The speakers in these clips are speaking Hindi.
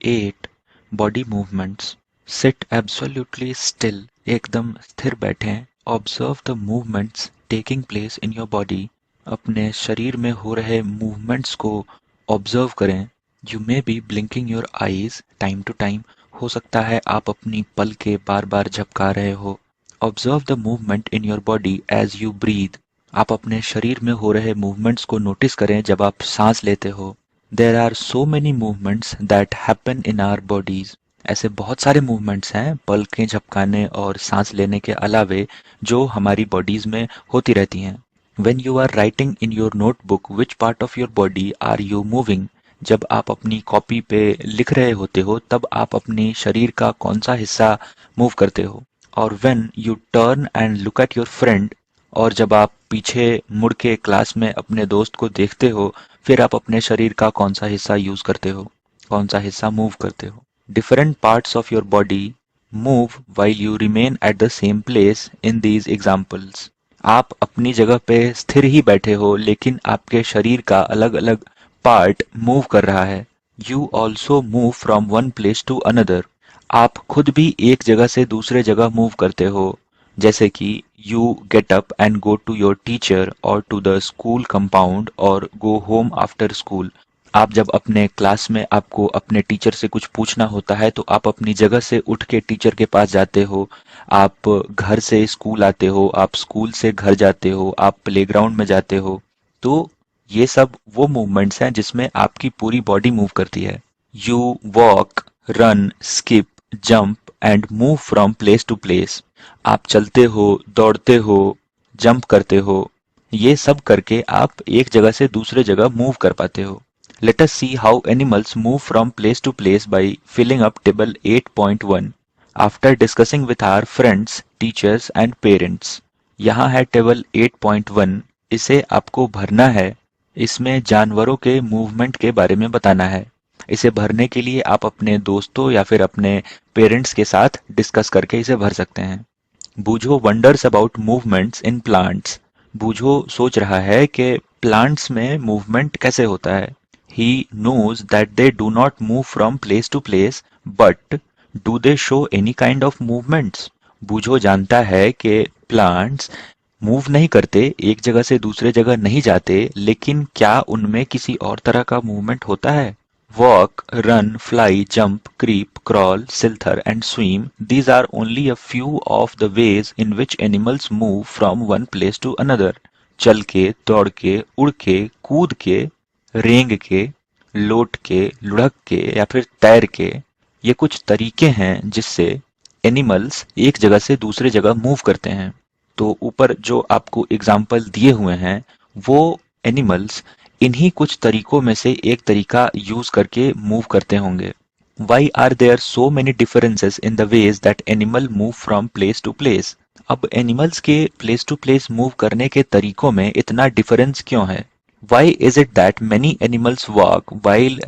8 body movements. Sit absolutely still, एकदम स्थिर बैठें। Observe the movements taking place in your body, अपने शरीर में हो रहे मूवमेंट्स को ऑब्जर्व करें। You may be blinking your eyes time to time, हो सकता है आप अपनी पलकें बार बार झपका रहे हो। Observe the movement in your body as you breathe, आप अपने शरीर में हो रहे मूवमेंट्स को नोटिस करें जब आप सांस लेते हो। There are so many movements that happen in our bodies, ऐसे बहुत सारे मूवमेंट्स हैं पलकें झपकाने और सांस लेने के अलावे जो हमारी बॉडीज में होती रहती हैं। When you are writing in your notebook which part of your body are you moving, जब आप अपनी कॉपी पे लिख रहे होते हो तब आप अपने शरीर का कौन सा हिस्सा मूव करते हो। और when U turn and look at your friend, और जब आप पीछे मुड़ के क्लास में अपने दोस्त को देखते हो फिर आप अपने शरीर का कौन सा हिस्सा यूज करते हो, कौन सा हिस्सा मूव करते हो। Different parts of your body move while you remain at the same place in these examples, आप अपनी जगह पे स्थिर ही बैठे हो लेकिन आपके शरीर का अलग अलग पार्ट मूव कर रहा है। You also move from one place to another, आप खुद भी एक जगह से दूसरे जगह मूव करते हो, जैसे कि you get up and go to your teacher और टू द स्कूल कंपाउंड और गो होम आफ्टर स्कूल। आप जब अपने क्लास में आपको अपने टीचर से कुछ पूछना होता है तो आप अपनी जगह से उठ के टीचर के पास जाते हो। आप घर से स्कूल आते हो, आप स्कूल से घर जाते हो, आप प्लेग्राउंड में जाते हो। तो ये सब वो मूवमेंट्स हैं जिसमें आपकी पूरी बॉडी मूव करती है। You walk, run, skip, jump and move from place to place, आप चलते हो, दौड़ते हो, जंप करते हो, ये सब करके आप एक जगह से दूसरे जगह मूव कर पाते हो। Let us see how animals move from place to place by filling up table 8.1 after discussing with our friends, teachers and parents. यहाँ है टेबल 8.1, इसे आपको भरना है। इसमें जानवरों के मूवमेंट के बारे में बताना है। इसे भरने के लिए आप अपने दोस्तों या फिर अपने पेरेंट्स के साथ डिस्कस करके इसे भर सकते हैं। Boojho wonders about movements in plants, Boojho सोच रहा है कि प्लांट्स में मूवमेंट कैसे होता है। He knows that they do not move from place to place, but do they show any kind of movements, Boojho जानता है कि प्लांट्स मूव नहीं करते, एक जगह से दूसरे जगह नहीं जाते, लेकिन क्या उनमें किसी और तरह का मूवमेंट होता है। Walk, run, fly, jump, creep, crawl, slither and swim, these are only a few of the ways in which animals move from one place to another. चल के, दौड़ के, उड़ के, कूद के, रेंग के, लोट के, लुढ़क के या फिर तैर के, ये कुछ तरीके हैं जिससे एनिमल्स एक जगह से दूसरे जगह मूव करते हैं। तो ऊपर जो आपको एग्जाम्पल दिए हुए हैं वो एनिमल्स इन्हीं कुछ तरीकों में से एक तरीका यूज करके मूव करते होंगे। Why are there so many differences in the ways that animal move from place to place, अब एनिमल्स के प्लेस टू प्लेस मूव करने के तरीकों में इतना डिफरेंस क्यों है। Why is it that many animals walk while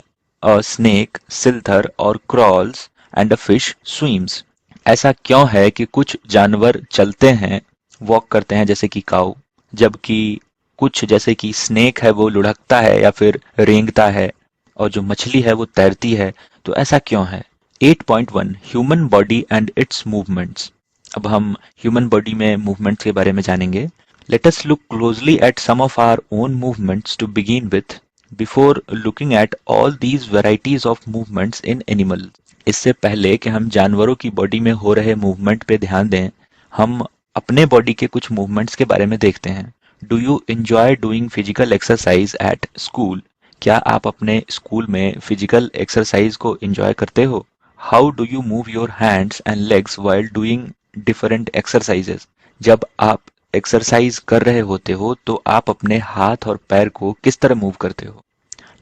a snake slither और crawls and a fish swims, ऐसा क्यों है कि कुछ जानवर चलते हैं, वॉक करते हैं जैसे कि काऊ, जबकि कुछ जैसे कि स्नेक है वो लुढ़कता है या फिर रेंगता है, और जो मछली है वो तैरती है। तो ऐसा क्यों है। 8.1 human body and it's movements, अब हम ह्यूमन बॉडी में मूवमेंट्स के बारे में जानेंगे। Let us look closely at some of our own movements to begin with before looking at all these varieties of movements in animal. इससे पहले कि हम जानवरों की बॉडी में हो रहे मूवमेंट पे ध्यान दें, हम अपने बॉडी के कुछ मूवमेंट्स के बारे में देखते हैं। Do you enjoy doing physical exercise at school, क्या आप अपने स्कूल में फिजिकल एक्सरसाइज को एंजॉय करते हो। How do you move your hands and legs while doing different exercises, जब आप एक्सरसाइज कर रहे होते हो तो आप अपने हाथ और पैर को किस तरह मूव करते हो।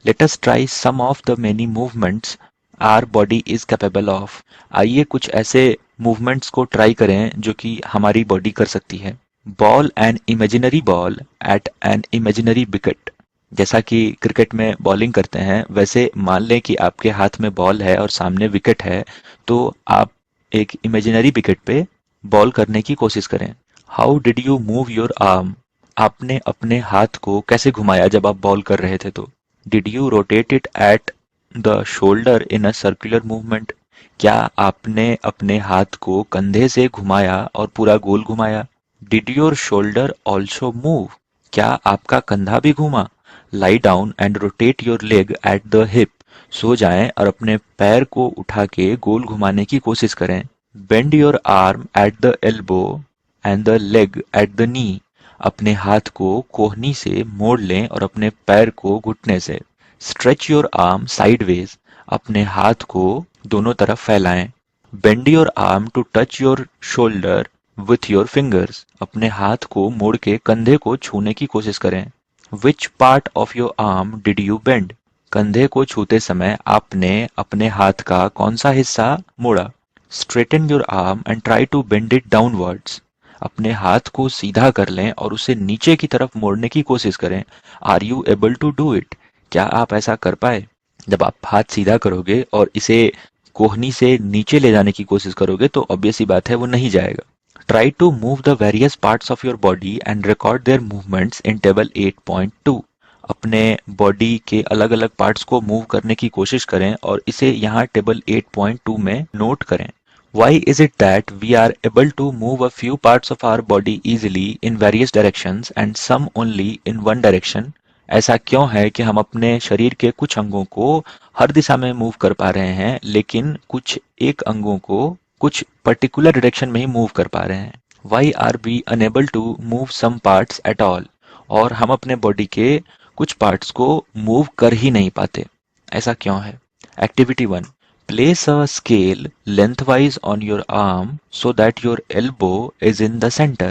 Let us try some of the many movements our body is capable of, आइए कुछ ऐसे मूवमेंट्स को ट्राई करें जो कि हमारी बॉडी कर सकती है। Ball an imaginary ball at an imaginary wicket, जैसा कि क्रिकेट में बॉलिंग करते हैं वैसे मान लें कि आपके हाथ में बॉल है और सामने विकेट है, तो आप एक इमेजिनरी विकेट पे बॉल करने की कोशिश करें। How did you move your arm, आपने अपने हाथ को कैसे घुमाया जब आप बॉल कर रहे थे। तो did you rotate it at the shoulder in a circular movement? क्या आपने अपने हाथ को कंधे से घुमाया और पूरा गोल घुमाया? Did your shoulder also move? क्या आपका कंधा भी घूमा? Lie down and rotate your leg at the hip. सो जाएं और अपने पैर को उठा के गोल घुमाने की कोशिश करें। Bend your arm at the elbow and the leg at the knee. अपने हाथ को कोहनी से मोड़ लें और अपने पैर को घुटने से। Stretch your arm sideways. अपने हाथ को दोनों तरफ फैलाएं। Bend your arm to touch your shoulder with your fingers. अपने हाथ को मोड़ के कंधे को छूने की कोशिश करें। विच part of your arm did you bend? कंधे को छूते समय आपने अपने हाथ का कौन सा हिस्सा मोड़ा? Straighten your arm and try to bend it downwards. अपने हाथ को सीधा कर लें और उसे नीचे की तरफ मोड़ने की कोशिश करें। Are you able to do it? क्या आप ऐसा कर पाए? जब आप हाथ सीधा करोगे और इसे कोहनी से नीचे ले जाने की कोशिश करोगे तो ऑब्वियस सी बात है वो नहीं जाएगा। Try to move the various parts of your body and record their movements in table 8.2। अपने बॉडी के अलग अलग पार्ट्स को मूव करने की कोशिश करें और इसे यहाँ टेबल 8.2 में नोट करें। Why is it that we are able to move a few parts of our body easily in various directions and some only in one direction? ऐसा क्यों है कि हम अपने शरीर के कुछ अंगों को हर दिशा में मूव कर पा रहे हैं लेकिन कुछ एक अंगों को कुछ पर्टिकुलर डायरेक्शन में ही मूव कर पा रहे हैं? Why are we unable to move some parts at all? और हम अपने बॉडी के कुछ पार्ट्स को मूव कर ही नहीं पाते, ऐसा क्यों है? Activity 1। Place a scale lengthwise on your arm so that your elbow is in the center.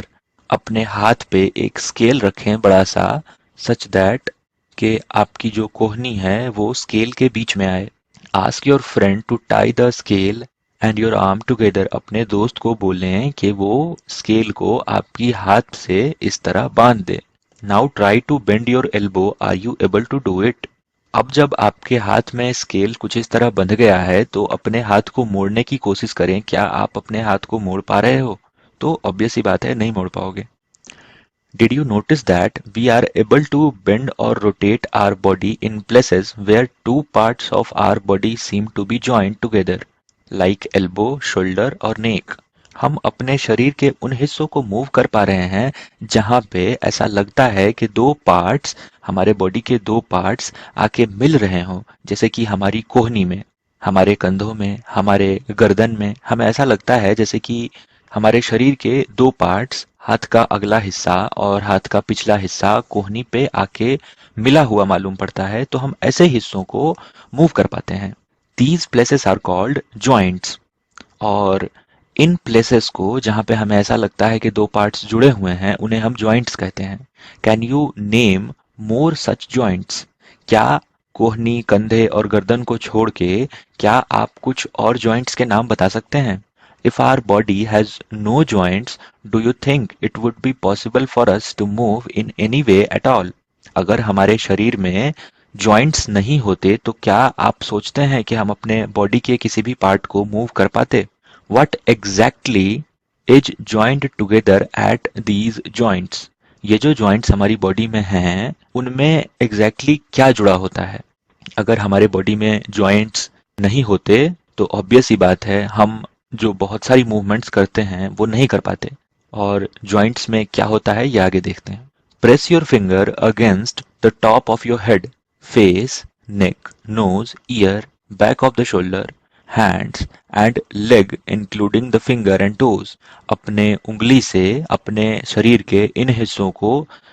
अपने हाथ पे एक स्केल रखें बड़ा सा such that कि आपकी जो कोहनी है वो स्केल के बीच में आए। Ask your friend to tie the scale and your arm together. अपने दोस्त को बोलें कि वो स्केल को आपकी हाथ से इस तरह बांध दे। Now try to bend your elbow. Are you able to do it? अब जब आपके हाथ में स्केल कुछ इस तरह बंध गया है तो अपने हाथ को मोड़ने की कोशिश करें। क्या आप अपने हाथ को मोड़ पा रहे हो? तो ऑब्वियस सी बात है नहीं मोड़ पाओगे। Did you notice that we are able to bend or rotate our body in places where two parts of our body seem to be joined together, like elbow, shoulder और neck? हम अपने शरीर के उन हिस्सों को मूव कर पा रहे हैं जहां पे ऐसा लगता है कि दो पार्ट्स, हमारे बॉडी के दो पार्ट्स आके मिल रहे हों, जैसे कि हमारी कोहनी में, हमारे कंधों में, हमारे गर्दन में। हमें ऐसा लगता है जैसे कि हमारे शरीर के दो पार्ट्स, हाथ का अगला हिस्सा और हाथ का पिछला हिस्सा कोहनी पे आके मिला हुआ मालूम पड़ता है, तो हम ऐसे हिस्सों को मूव कर पाते हैं। These places are called joints। और इन प्लेसेस को जहां पे हमें ऐसा लगता है कि दो पार्ट्स जुड़े हुए हैं उन्हें हम जॉइंट्स कहते हैं। Can you name more such joints? क्या कोहनी, कंधे और गर्दन को छोड़ के क्या आप कुछ और जॉइंट्स के नाम बता सकते हैं? If our body has no joints, do you think it would be possible for us to move in any way at all? अगर हमारे शरीर में जॉइंट्स नहीं होते तो क्या आप सोचते हैं कि हम अपने बॉडी के किसी भी पार्ट को मूव कर पाते? What exactly is joined together at these joints? ये जो joints हमारी बॉडी में हैं उनमें exactly क्या जुड़ा होता है? अगर हमारे बॉडी में joints नहीं होते तो ऑब्वियस सी बात है हम जो बहुत सारी मूवमेंट्स करते हैं वो नहीं कर पाते। और joints में क्या होता है ये आगे देखते हैं। Press your finger against the top of your head, face, neck, nose, ear, back of the shoulder, hands and leg including the finger and toes. अपने उंगली से अपने शरीर के इन हिस्सों को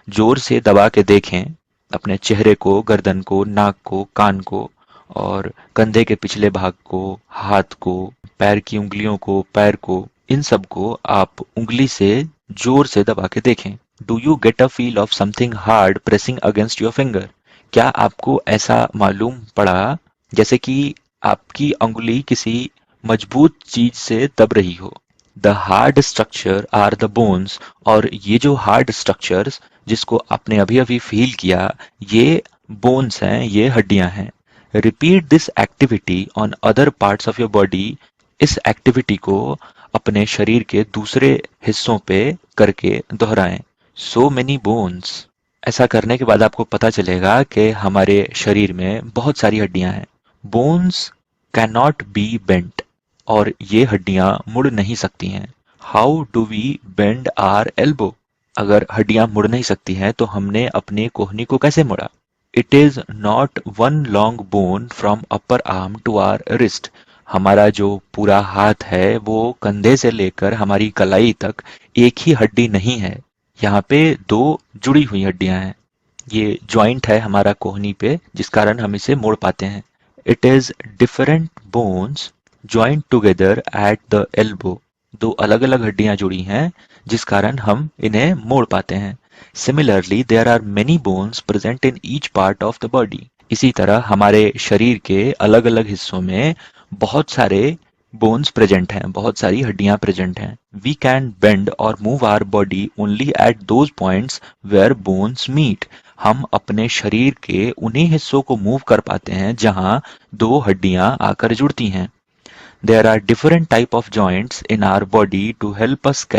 जोर से दबा के देखें, अपने चेहरे को, गर्दन को, नाक को, कान को और कंधे के पिछले भाग को, हाथ को, पैर की उंगलियों को, पैर को, इन सब को आप उंगली से जोर से दबा के देखें। Do you get a feel of something hard pressing against your finger? क्या आपको ऐसा मालूम पड़ा जैसे कि आपकी अंगुली किसी मजबूत चीज से दब रही हो? The hard structure are the bones. और ये जो हार्ड स्ट्रक्चर्स जिसको आपने अभी अभी फील किया, ये बोन्स हैं, ये हड्डियां हैं। Repeat this activity on other parts of your body. इस एक्टिविटी को अपने शरीर के दूसरे हिस्सों पे करके दोहराएं। So many bones. ऐसा करने के बाद आपको पता चलेगा कि हमारे शरीर में बहुत सारी हड्डियां हैं। Bones can not be bent, और ये हड्डियां मुड़ नहीं सकती हैं। How do we bend our elbow? अगर हड्डियां मुड़ नहीं सकती हैं तो हमने अपने कोहनी को कैसे मुड़ा? It is not one long bone from upper arm to our wrist. हमारा जो पूरा हाथ है वो कंधे से लेकर हमारी कलाई तक एक ही हड्डी नहीं है, यहाँ पे दो जुड़ी हुई हड्डियां हैं। ये ज्वाइंट है हमारा कोहनी पे, जिस कारण हम इसे मोड़ पाते हैं। It is different bones joint together at the elbow. दो अलग अलग हड्डियां जुड़ी हैं जिस कारण हम इन्हें मोड़ पाते हैं। Similarly there are many bones present in each part of the body. इसी तरह हमारे शरीर के अलग अलग हिस्सों में बहुत सारे बोन्स प्रेजेंट हैं, बहुत सारी हड्डियां प्रेजेंट हैं। वी कैन बेंड और move our body only at those points where bones meet. हम अपने शरीर के उन्हीं हिस्सों को मूव कर पाते हैं जहां दो हड्डियां आकर जुड़ती हैं। There are different type of joints in our body to help us carry